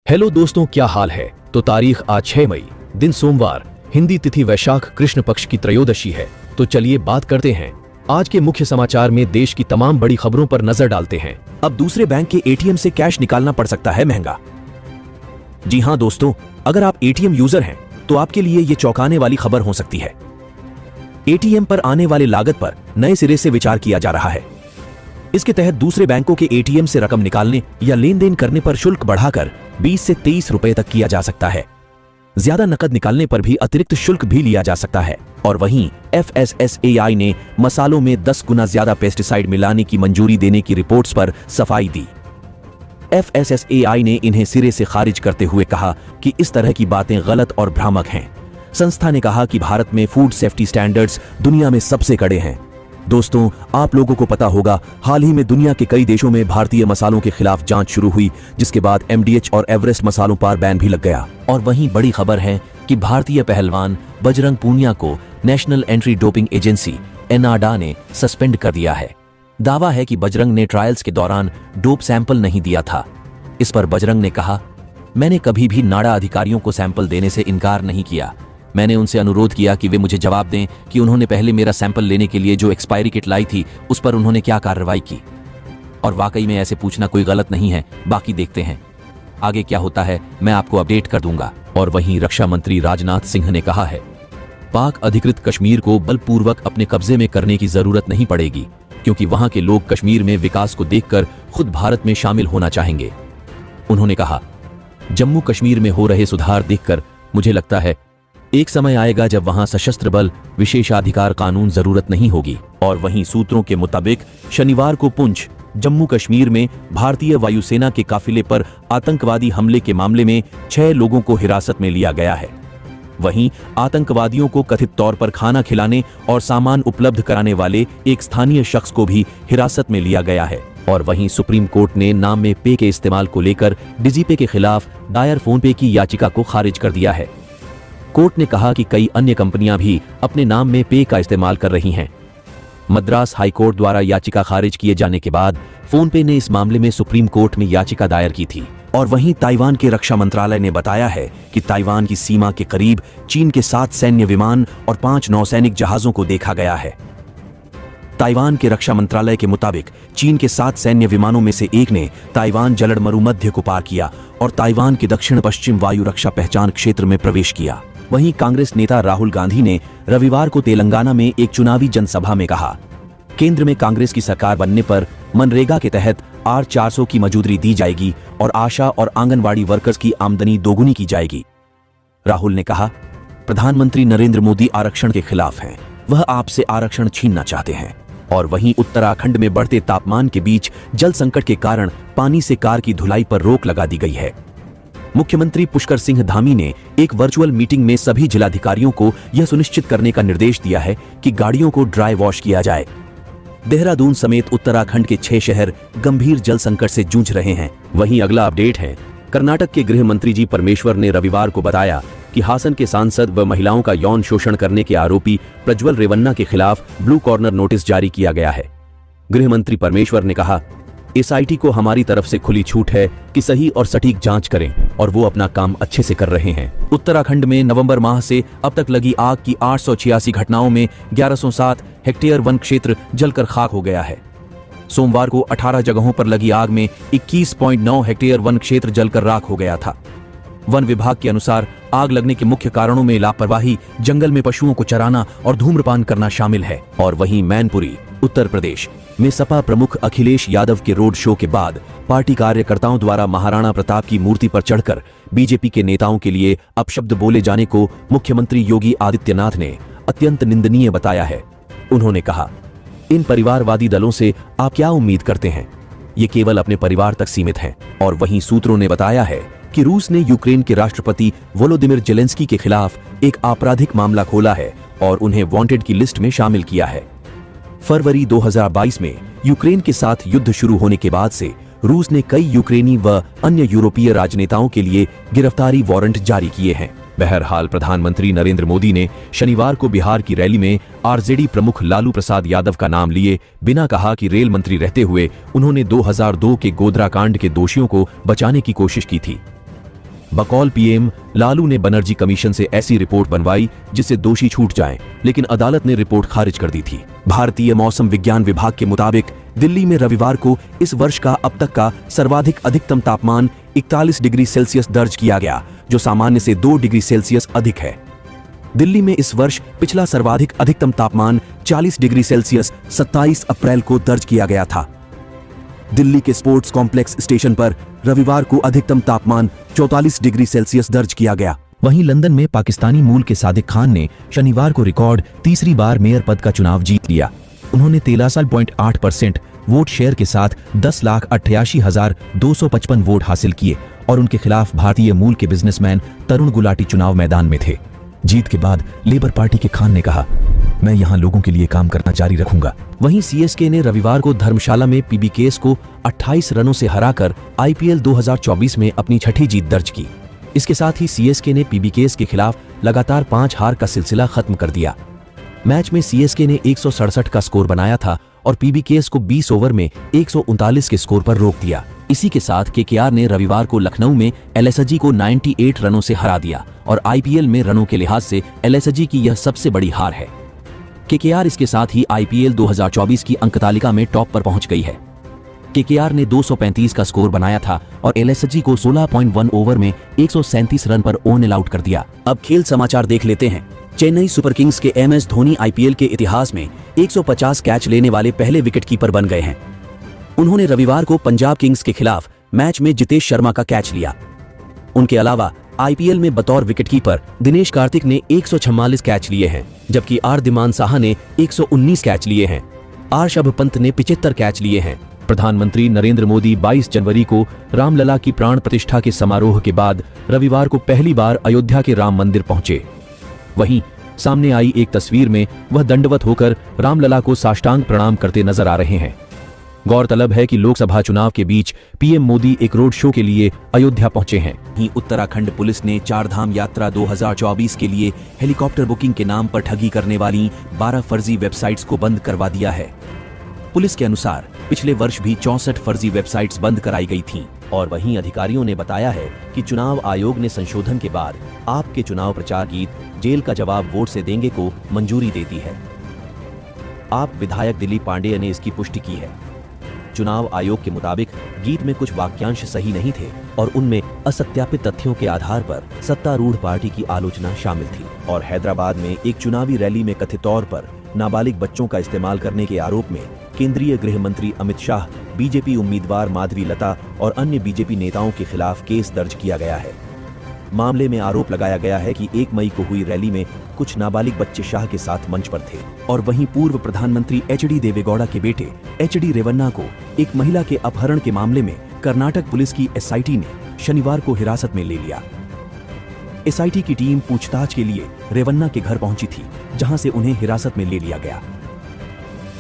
Hello दोस्तों, क्या हाल है। तो तारीख आज 6 मई, दिन सोमवार, हिंदी तिथि वैशाख कृष्ण पक्ष की त्रयोदशी है। तो चलिए बात करते हैं आज के मुख्य समाचार में देश की तमाम बड़ी खबरों पर नजर डालते हैं। अब दूसरे बैंक के एटीएम से कैश निकालना पड़ सकता है महंगा। जी हां दोस्तों, अगर आप एटीएम यूजर हैं तो आपके लिए ये चौंकाने वाली खबर हो सकती है। एटीएम पर आने वाली लागत पर नए सिरे से विचार किया जा रहा है। इसके तहत दूसरे बैंकों के एटीएम से रकम निकालने या लेन देन करने पर शुल्क बढ़ाकर 20 से 23 रुपए तक किया जा सकता है। ज्यादा नकद निकालने पर भी अतिरिक्त शुल्क भी लिया जा सकता है। और वहीं FSSAI ने मसालों में 10 गुना ज्यादा पेस्टिसाइड मिलाने की मंजूरी देने की रिपोर्ट्स पर सफाई दी। FSSAI ने इन्हें सिरे से खारिज करते हुए कहा कि इस तरह की बातें गलत और भ्रामक हैं। संस्था ने कहा कि भारत में फूड सेफ्टी स्टैंडर्ड्स दुनिया में सबसे कड़े हैं। दोस्तों, आप लोगों को पता होगा, हाल ही में दुनिया के कई देशों में भारतीय मसालों के खिलाफ जांच शुरू हुई, जिसके बाद MDH और एवरेस्ट मसालों पर बैन भी लग गया। और वहीं बड़ी खबर है कि भारतीय पहलवान बजरंग पूनिया को national anti doping agency NADA ने सस्पेंड कर दिया है। दावा है कि बजरंग ने ट्रायल्स के दौरान डोप सैंपल नहीं दिया था। इस पर बजरंग ने कहा, मैंने कभी भी नाडा अधिकारियों को सैंपल देने से इनकार नहीं किया। मैंने उनसे अनुरोध किया कि वे मुझे जवाब दें कि उन्होंने पहले मेरा सैंपल लेने के लिए जो एक्सपायरी किट लाई थी उस पर उन्होंने क्या कार्रवाई की। और वाकई में ऐसे पूछना कोई गलत नहीं है। बाकी देखते हैं आगे क्या होता है, मैं आपको अपडेट कर दूंगा। और वहीं रक्षा मंत्री राजनाथ सिंह ने कहा है, पाक अधिकृत कश्मीर को बलपूर्वक अपने कब्जे में करने की जरूरत नहीं पड़ेगी, क्योंकि वहां के लोग कश्मीर में विकास को देखकर खुद भारत में शामिल होना चाहेंगे। उन्होंने कहा, जम्मू कश्मीर में हो रहे सुधार देखकर मुझे लगता है एक समय आएगा जब वहां सशस्त्र बल विशेषाधिकार कानून जरूरत नहीं होगी। और वहीं सूत्रों के मुताबिक शनिवार को पुंछ, जम्मू कश्मीर में भारतीय वायुसेना के काफिले पर आतंकवादी हमले के मामले में 6 लोगों को हिरासत में लिया गया है। वहीं आतंकवादियों को कथित तौर पर खाना खिलाने और सामान उपलब्ध कराने वाले एक स्थानीय शख्स को भी हिरासत में लिया गया है। और वहीं सुप्रीम कोर्ट ने नाम में पे के इस्तेमाल को लेकर डीजीपी के खिलाफ दायर फोन पे की याचिका को खारिज कर दिया है। कोर्ट ने कहा कि कई अन्य कंपनियां भी अपने नाम में पे का इस्तेमाल कर रही हैं। मद्रास हाई कोर्ट द्वारा याचिका खारिज किए जाने के बाद फोन पे ने इस मामले में सुप्रीम कोर्ट में याचिका दायर की थी। और वहीं ताइवान के रक्षा मंत्रालय ने बताया है कि ताइवान की सीमा के करीब चीन के 7 सैन्य विमान और 5 नौसैनिक जहाजों को देखा गया है। ताइवान के रक्षा मंत्रालय के मुताबिक चीन के 7 सैन्य विमानों में से एक ने ताइवान जलड़ मरुमध्य को पार किया और ताइवान के दक्षिण पश्चिम वायु रक्षा पहचान क्षेत्र में प्रवेश किया। वहीं कांग्रेस नेता राहुल गांधी ने रविवार को तेलंगाना में एक चुनावी जनसभा में कहा, केंद्र में कांग्रेस की सरकार बनने पर मनरेगा के तहत R400 की मजूदरी दी जाएगी और आशा और आंगनवाड़ी वर्कर्स की आमदनी दोगुनी की जाएगी। राहुल ने कहा, प्रधानमंत्री नरेंद्र मोदी आरक्षण के खिलाफ हैं, वह आपसे आरक्षण छीनना चाहते हैं। और वहीं उत्तराखंड में बढ़ते तापमान के बीच जल संकट के कारण पानी से कार की धुलाई पर रोक लगा दी गई है। मुख्यमंत्री पुष्कर सिंह धामी ने एक वर्चुअल मीटिंग में सभी जिलाधिकारियों को यह सुनिश्चित करने का निर्देश दिया है कि गाड़ियों को ड्राई वॉश किया जाए। देहरादून समेत उत्तराखंड के 6 शहर गंभीर जल संकट से जूझ रहे हैं। वहीं अगला अपडेट है, कर्नाटक के गृह मंत्री जी परमेश्वर ने रविवार को बताया कि हासन के सांसद व महिलाओं का यौन शोषण करने के आरोपी प्रज्वल रेवन्ना के खिलाफ ब्लू कॉर्नर नोटिस जारी किया गया है। गृह मंत्री परमेश्वर ने कहा, SIT को हमारी तरफ से खुली छूट है कि सही और सटीक जांच करें और वो अपना काम अच्छे से कर रहे हैं। उत्तराखंड में नवंबर माह से अब तक लगी आग की 886 घटनाओं में 1107 हेक्टेयर वन क्षेत्र जलकर खाक हो गया है। सोमवार को 18 जगहों पर लगी आग में 21.9 हेक्टेयर वन क्षेत्र जलकर राख हो गया था। वन विभाग के अनुसार आग लगने के मुख्य कारणों में लापरवाही, जंगल में पशुओं को चराना और धूम्रपान करना शामिल है। और वहीं मैनपुरी, उत्तर प्रदेश में सपा प्रमुख अखिलेश यादव के रोड शो के बाद पार्टी कार्यकर्ताओं द्वारा महाराणा प्रताप की मूर्ति पर चढ़कर बीजेपी के नेताओं के लिए अपशब्द बोले जाने को मुख्यमंत्री योगी आदित्यनाथ ने अत्यंत निंदनीय बताया है। उन्होंने कहा, इन परिवारवादी दलों से आप क्या उम्मीद करते हैं? ये केवल अपने परिवार तक सीमित हैं। और वहीं सूत्रों ने बताया है कि रूस ने यूक्रेन के राष्ट्रपति वोलोदिमिर जेलेंस्की के खिलाफ एक आपराधिक मामला खोला है और उन्हें वांटेड की लिस्ट में शामिल किया है। फरवरी 2022 में यूक्रेन के साथ युद्ध शुरू होने के बाद से रूस ने कई यूक्रेनी व अन्य यूरोपीय राजनेताओं के लिए गिरफ्तारी वारंट जारी किए हैं। बहरहाल प्रधानमंत्री नरेंद्र मोदी ने शनिवार को बिहार की रैली में आरजेडी प्रमुख लालू प्रसाद यादव का नाम लिए बिना कहा कि रेल मंत्री रहते हुए उन्होंने 2002 के गोधरा कांड के दोषियों को बचाने की कोशिश की थी। बकौल पीएम, लालू ने बनर्जी कमीशन से ऐसी रिपोर्ट बनवाई जिससे दोषी छूट जाएं, लेकिन अदालत ने रिपोर्ट खारिज कर दी थी। भारतीय मौसम विज्ञान विभाग के मुताबिक दिल्ली में रविवार को इस वर्ष का अब तक का सर्वाधिक अधिकतम तापमान 41 डिग्री सेल्सियस दर्ज किया गया, जो सामान्य से 2 डिग्री सेल्सियस अधिक है। दिल्ली में इस वर्ष पिछला सर्वाधिक अधिकतम तापमान 40 डिग्री सेल्सियस 27 अप्रैल को दर्ज किया गया था। दिल्ली के स्पोर्ट्स कॉम्प्लेक्स स्टेशन पर रविवार को अधिकतम तापमान 44 डिग्री सेल्सियस दर्ज किया गया। वहीं लंदन में पाकिस्तानी मूल के सादिक खान ने शनिवार को रिकॉर्ड तीसरी बार मेयर पद का चुनाव जीत लिया। उन्होंने 13.8% वोट शेयर के साथ 10,88,255 वोट हासिल किए और उनके खिलाफ भारतीय मूल के बिजनेसमैन तरुण गुलाटी चुनाव मैदान में थे। जीत के बाद लेबर पार्टी के खान ने कहा, मैं यहां लोगों के लिए काम करना जारी रखूंगा। वहीं सीएसके ने रविवार को धर्मशाला में पीबीकेएस को 28 रनों से हराकर आईपीएल 2024 में अपनी छठी जीत दर्ज की। इसके साथ ही सीएसके ने पीबीकेएस के खिलाफ लगातार 5 हार का सिलसिला खत्म कर दिया। मैच में सीएसके ने 167 का स्कोर बनाया था और पीबीकेएस को 20 ओवर में 139 के स्कोर पर रोक दिया। इसी के साथ केकेआर ने रविवार को लखनऊ में एलएसजी को 98 रनों से हरा दिया और आईपीएल में रनों के लिहाज से एलएसजी की यह सबसे बड़ी हार है। केकेआर इसके साथ ही आईपीएल 2024 की अंक तालिका में टॉप पर पहुंच गई है। केकेआर ने 235 का स्कोर बनाया था और एलएसजी को 16.1 ओवर में 137 रन पर ऑल आउट कर दिया। अब खेल समाचार देख लेते हैं। चेन्नई सुपर किंग्स के एमएस धोनी आईपीएल के इतिहास में 150 कैच लेने वाले पहले विकेटकीपर बन गए हैं। उन्होंने रविवार को पंजाब किंग्स के खिलाफ मैच में जितेश शर्मा का कैच लिया। उनके अलावा आईपीएल में बतौर विकेटकीपर दिनेश कार्तिक ने 144 कैच लिए हैं, जबकि आर दिमान साहा ने 119 कैच लिए हैं। आर शभ पंत ने 75 कैच लिए हैं। प्रधानमंत्री नरेंद्र मोदी 22 जनवरी को रामलला की प्राण प्रतिष्ठा के समारोह के बाद रविवार को पहली बार अयोध्या के राम मंदिर पहुंचे। वहीं सामने आई एक तस्वीर में वह दंडवत होकर रामलला को साष्टांग प्रणाम करते नजर आ रहे हैं। गौरतलब है कि लोकसभा चुनाव के बीच पीएम मोदी एक रोड शो के लिए अयोध्या पहुंचे हैं। वहीं उत्तराखंड पुलिस ने चारधाम यात्रा 2024 के लिए हेलीकॉप्टर बुकिंग के नाम पर ठगी करने वाली 12 फर्जी वेबसाइट्स को बंद करवा दिया है। पुलिस के अनुसार पिछले वर्ष भी 64 फर्जी वेबसाइट्स बंद कराई गई थीं और वहीं अधिकारियों ने बताया है कि चुनाव आयोग ने संशोधन के बाद आपके चुनाव प्रचार गीत जेल का जवाब वोट से देंगे को मंजूरी दे दी है। आप विधायक दिलीप पांडेय ने इसकी पुष्टि की है। चुनाव आयोग के मुताबिक गीत में कुछ वाक्यांश सही नहीं थे और उनमें असत्यापित तथ्यों के आधार पर सत्तारूढ़ पार्टी की आलोचना शामिल थी। और हैदराबाद में एक चुनावी रैली में कथित तौर पर नाबालिग बच्चों का इस्तेमाल करने के आरोप में केंद्रीय गृह मंत्री अमित शाह, बीजेपी उम्मीदवार माधवी लता और अन्य बीजेपी नेताओं के खिलाफ केस दर्ज किया गया है। मामले में आरोप लगाया गया है कि 1 मई को हुई रैली में कुछ नाबालिग बच्चे शाह के साथ मंच पर थे और वहीं पूर्व प्रधानमंत्री एचडी देवेगौड़ा के बेटे एचडी रेवन्ना को एक महिला के अपहरण के मामले में कर्नाटक पुलिस की एसआईटी ने शनिवार को हिरासत में ले लिया। एसआईटी की टीम पूछताछ के लिए रेवन्ना के घर पहुंची थी, जहां से उन्हें हिरासत में ले लिया गया।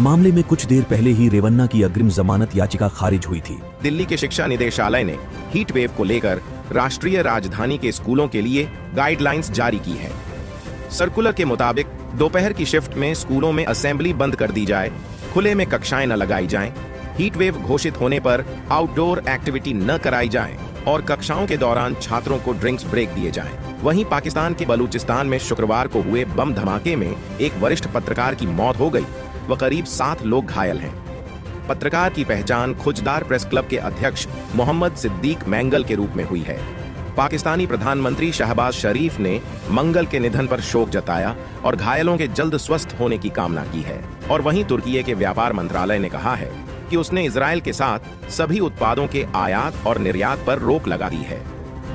मामले में कुछ देर पहले ही रेवन्ना की अग्रिम जमानत याचिका खारिज हुई थी। दिल्ली के शिक्षा निदेशालय ने हीट वेव को लेकर राष्ट्रीय राजधानी के स्कूलों के लिए गाइडलाइंस जारी की है। सर्कुलर के मुताबिक दोपहर की शिफ्ट में स्कूलों में असेंबली बंद कर दी जाए, खुले में कक्षाएं न लगाई जाएं, हीट वेव घोषित होने पर आउटडोर एक्टिविटी न कराई जाए और कक्षाओं के दौरान छात्रों को ड्रिंक्स ब्रेक दिए जाएं। वहीं पाकिस्तान के बलूचिस्तान में शुक्रवार को हुए बम धमाके में एक वरिष्ठ पत्रकार की मौत हो गई व करीब 7 लोग घायल हैं। पत्रकार की पहचान खुजदार प्रेस क्लब के अध्यक्ष मोहम्मद सिद्दीक मैंगल के रूप में हुई है। पाकिस्तानी प्रधानमंत्री शहबाज शरीफ ने मंगल के निधन पर शोक जताया और घायलों के जल्द स्वस्थ होने की कामना की है। और वहीं तुर्की के व्यापार मंत्रालय ने कहा है कि उसने इजराइल के साथ सभी उत्पादों के आयात और निर्यात पर रोक लगा दी है।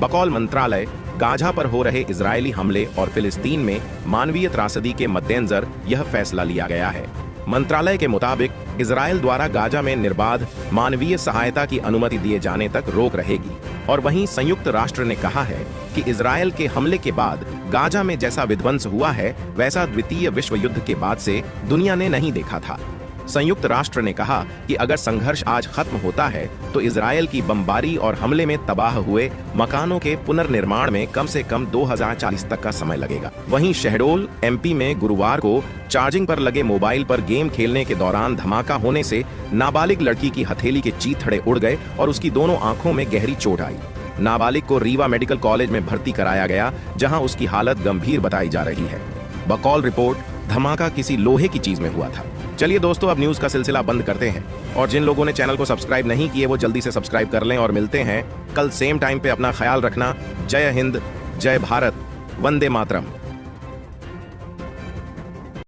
बकौल मंत्रालय, गाजा पर हो रहे इजरायली हमले और फिलिस्तीन में मानवीय त्रासदी के मद्देनजर यह फैसला लिया गया है। मंत्रालय के मुताबिक इजराइल द्वारा गाजा में निर्बाध मानवीय सहायता की अनुमति दिए जाने तक रोक रहेगी। और वहीं संयुक्त राष्ट्र ने कहा है कि इजराइल के हमले के बाद गाजा में जैसा विध्वंस हुआ है वैसा द्वितीय विश्व युद्ध के बाद से दुनिया ने नहीं देखा था। संयुक्त राष्ट्र ने कहा कि अगर संघर्ष आज खत्म होता है तो इजराइल की बमबारी और हमले में तबाह हुए मकानों के पुनर्निर्माण में कम से कम 2040 तक का समय लगेगा। वहीं शहडोल एमपी में गुरुवार को चार्जिंग पर लगे मोबाइल पर गेम खेलने के दौरान धमाका होने से नाबालिग लड़की की हथेली के चीथड़े उड़ गए और उसकी दोनों आंखों में गहरी चोट आई। नाबालिग को रीवा मेडिकल कॉलेज में भर्ती कराया गया, जहां उसकी हालत गंभीर बताई जा रही है। बकौल रिपोर्ट, धमाका किसी लोहे की चीज में हुआ था। चलिए दोस्तों, अब न्यूज का सिलसिला बंद करते हैं और जिन लोगों ने चैनल को सब्सक्राइब नहीं किए वो जल्दी से सब्सक्राइब कर लें और मिलते हैं कल सेम टाइम पे। अपना ख्याल रखना। जय हिंद, जय भारत, वंदे मातरम।